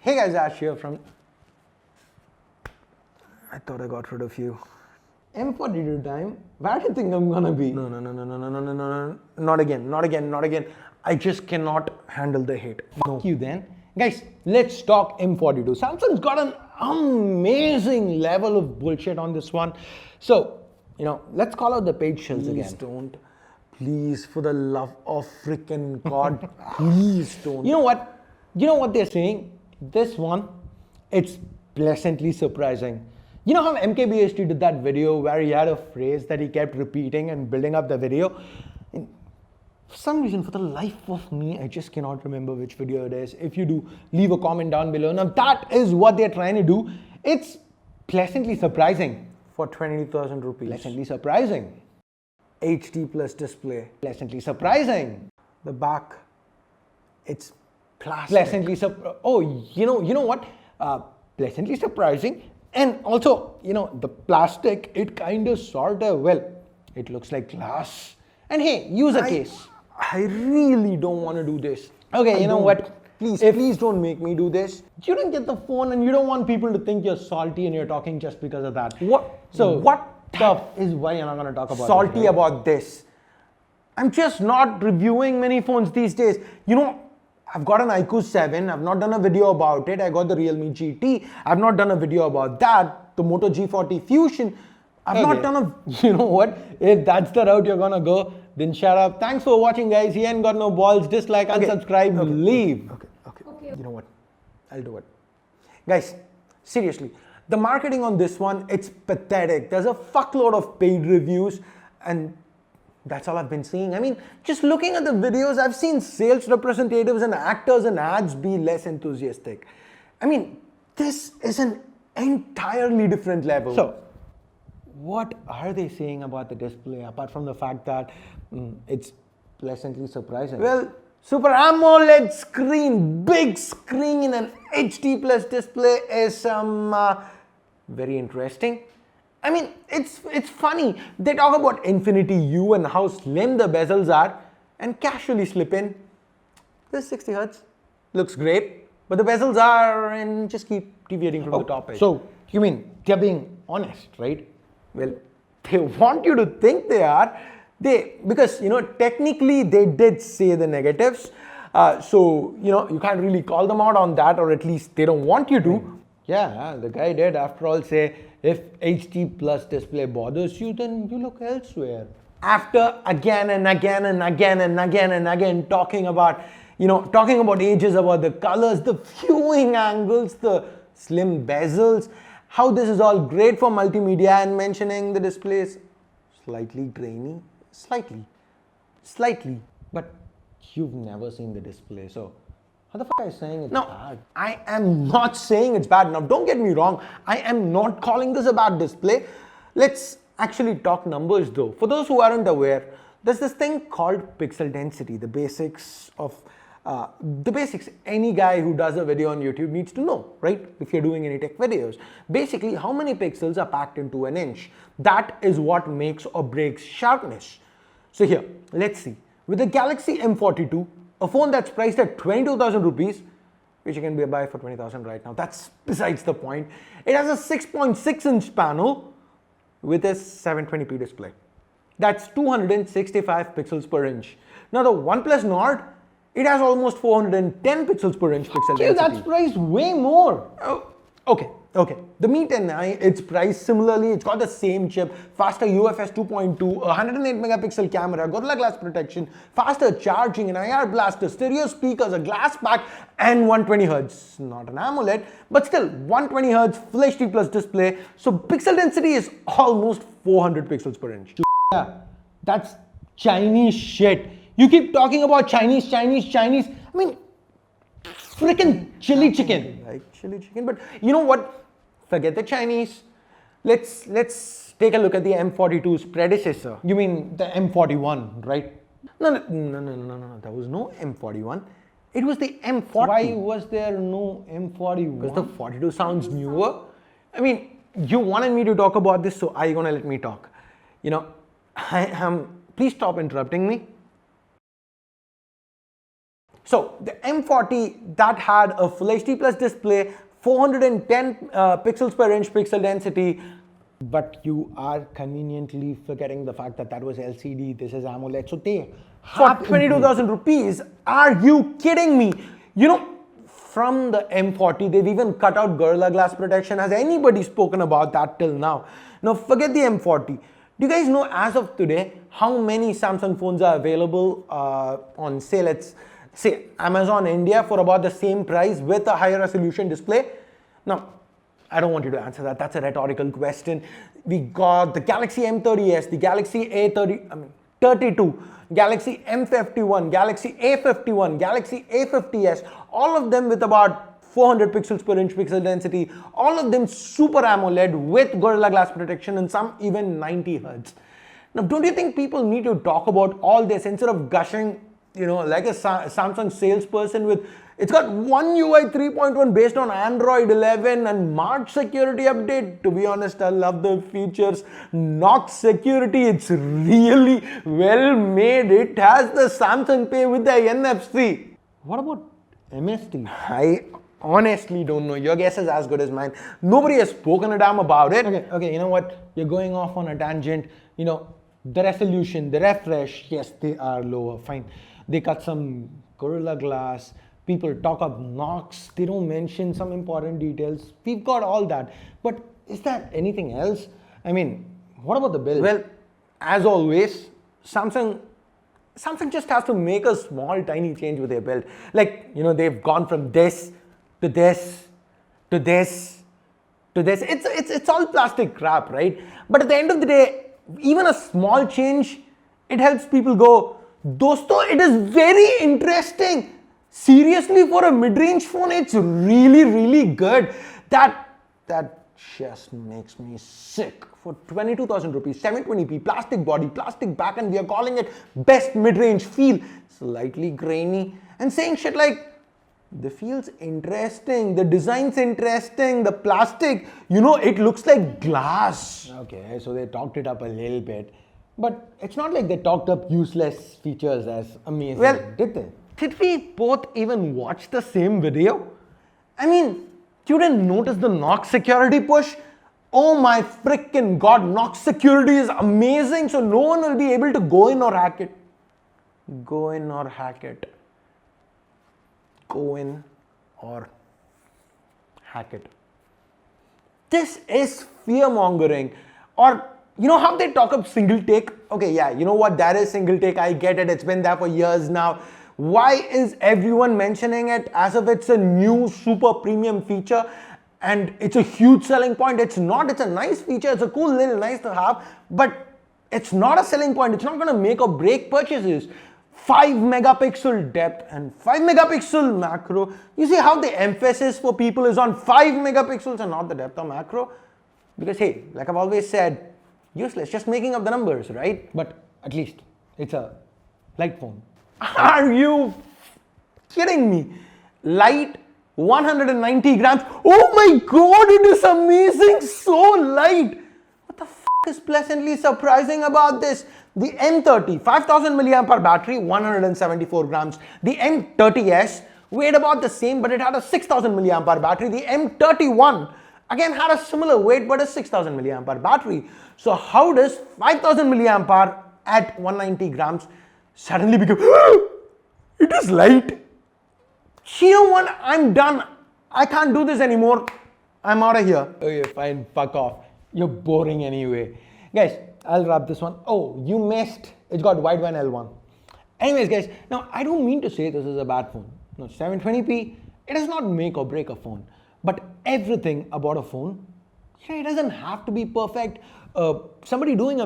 Hey guys, Ash here from... I thought I got rid of you. M42 time. Where do you think I'm gonna be? No. Not again. I just cannot handle the hate. No. You then. Guys, let's talk M42. Samsung's got an amazing level of bullshit on this one. So, let's call out the page shells again. Please don't. Please, for the love of freaking God, please don't. You know what? You know what they're saying? This one, it's pleasantly surprising. You know how MKBHD did that video where he had a phrase that he kept repeating and building up the video? And for some reason, for the life of me, I just cannot remember which video it is. If you do, leave a comment down below. Now that is what they're trying to do. It's pleasantly surprising. For 20,000 rupees. Pleasantly surprising. HD plus display. Pleasantly surprising. The back, it's plastic. Pleasantly surprising. Oh, you know what? Pleasantly surprising. And also, the plastic, it kind of sort of, well, it looks like glass. And hey, use a case. I really don't want to do this. Okay, you know what? Please don't make me do this. You don't get the phone and you don't want people to think you're salty and you're talking just because of that. What? So what stuff is why you're not going to talk about salty this, right? About this. I'm just not reviewing many phones these days. I've got an iQOO 7. I've not done a video about it. I got the Realme GT. I've not done a video about that. The Moto G40 Fusion. I've not done a... You know what? If that's the route you're going to go, then shut up. Thanks for watching, guys. He ain't got no balls. Dislike, unsubscribe, leave. Okay. You know what? I'll do it. Guys, seriously. The marketing on this one, it's pathetic. There's a fuckload of paid reviews and that's all I've been seeing. I mean, just looking at the videos, I've seen sales representatives and actors and ads be less enthusiastic. I mean, this is an entirely different level. So, what are they saying about the display apart from the fact that it's pleasantly surprising? Well, Super AMOLED screen, big screen in an HD plus display is very interesting. I mean, it's funny. They talk about Infinity U and how slim the bezels are and casually slip in. This 60 Hz looks great, but the bezels are and just keep deviating from the top edge. So, you mean they're being honest, right? Well, they want you to think they are. Because, technically they did say the negatives. So, you can't really call them out on that, or at least they don't want you to. Yeah, the guy did after all say, if HD plus display bothers you, then you look elsewhere. After again and again talking about ages, about the colors, the viewing angles, the slim bezels, how this is all great for multimedia, and mentioning the display is slightly grainy, slightly, but you've never seen the display, so how the fuck are you saying it's bad? I am not saying it's bad. Now, don't get me wrong. I am not calling this a bad display. Let's actually talk numbers though. For those who aren't aware, there's this thing called pixel density, the basics any guy who does a video on YouTube needs to know, right? If you're doing any tech videos. Basically, how many pixels are packed into an inch? That is what makes or breaks sharpness. So here, let's see. With the Galaxy M42, a phone that's priced at 22,000 rupees, which you can buy for 20,000 right now. That's besides the point. It has a 6.6 inch panel with a 720p display. That's 265 pixels per inch. Now the OnePlus Nord, it has almost 410 pixels per inch pixel density. That's priced way more. Oh, okay. The Mi 10i, it's priced similarly. It's got the same chip, faster UFS 2.2, 108 megapixel camera, Gorilla Glass protection, faster charging, an IR blaster, stereo speakers, a glass back, and 120 Hz. Not an AMOLED, but still 120 Hz Full HD plus display. So pixel density is almost 400 pixels per inch. Yeah, that's Chinese shit. You keep talking about Chinese. I mean, freaking chili chicken. I like chili chicken, but you know what? Forget the Chinese. Let's take a look at the M42's predecessor. You mean the M41, right? No. There was no M41. It was the M40. Why was there no M41? Because the 42 sounds newer. I mean, you wanted me to talk about this, so are you gonna let me talk? Please stop interrupting me. So the M40 that had a Full HD Plus display, 410 pixels per inch pixel density, but you are conveniently forgetting the fact that that was LCD, this is AMOLED. So they for 22,000 rupees, are you kidding me? You know, from the M40, they've even cut out Gorilla Glass protection. Has anybody spoken about that till now? Now forget the M40. Do you guys know as of today how many Samsung phones are available on say, let's say Amazon India for about the same price with a higher resolution display? Now, I don't want you to answer that. That's a rhetorical question. We got the Galaxy M30s, the Galaxy A32, Galaxy M51, Galaxy A51, Galaxy A50s, all of them with about 400 pixels per inch pixel density, all of them Super AMOLED with Gorilla Glass protection and some even 90 Hz. Now, don't you think people need to talk about all this instead of gushing, you know, like a Samsung salesperson with, it's got One UI 3.1 based on Android 11 and March security update. To be honest, I love the features. Knox security, it's really well made. It has the Samsung Pay with the NFC. What about MST? I honestly don't know. Your guess is as good as mine. Nobody has spoken a damn about it. Okay, you know what? You're going off on a tangent. You know, the resolution, the refresh, yes, they are lower, fine. They cut some Gorilla Glass. People talk up Knox, they don't mention some important details. We've got all that. But is there anything else? I mean, what about the build? Well, as always, Samsung just has to make a small, tiny change with their build. Like, you know, they've gone from this to this to this to this. It's all plastic crap, right? But at the end of the day, even a small change, it helps people go, Dosto, it is very interesting. Seriously, for a mid-range phone, it's really, really good. That just makes me sick. For 22,000 rupees, 720p, plastic body, plastic back, and we are calling it best mid-range feel. Slightly grainy, and saying shit like, the feel's interesting, the design's interesting, the plastic, you know, it looks like glass. Okay, so they talked it up a little bit. But it's not like they talked up useless features as amazing, well, did they? Did we both even watch the same video? I mean, you didn't notice the Knox security push? Oh my freaking god, Knox security is amazing, so no one will be able to go in or hack it. Go in or hack it. Go in or hack it. This is fear mongering. Or, you know how they talk up single take? Okay, yeah, you know what, that is single take, I get it, it's been there for years now. Why is everyone mentioning it as if it's a new super premium feature and it's a huge selling point? It's not, it's a nice feature, it's a cool little nice to have, but it's not a selling point, it's not going to make or break purchases. 5 megapixel depth and 5 megapixel macro. You see how the emphasis for people is on 5 megapixels and not the depth of macro? Because hey, like I've always said, useless, just making up the numbers, right? But at least it's a light phone. Are you kidding me? Light, 190 grams. Oh my god, it is amazing, so light. What the f is pleasantly surprising about this? The M30, 5000 milliampere battery, 174 grams. The M30s weighed about the same, but it had a 6000 milliampere battery. The M31 again had a similar weight, but a 6000 milliampere battery. So how does 5000 milliampere at 190 grams suddenly become, it is light? You know what, I'm done. I can't do this anymore. I'm out of here. Okay, fine, fuck off. You're boring anyway. Guys, I'll wrap this one. Oh, you missed. It's got wideband L1. Anyways, guys, now I don't mean to say this is a bad phone. No, 720p, it does not make or break a phone. But everything about a phone, it doesn't have to be perfect. Somebody doing a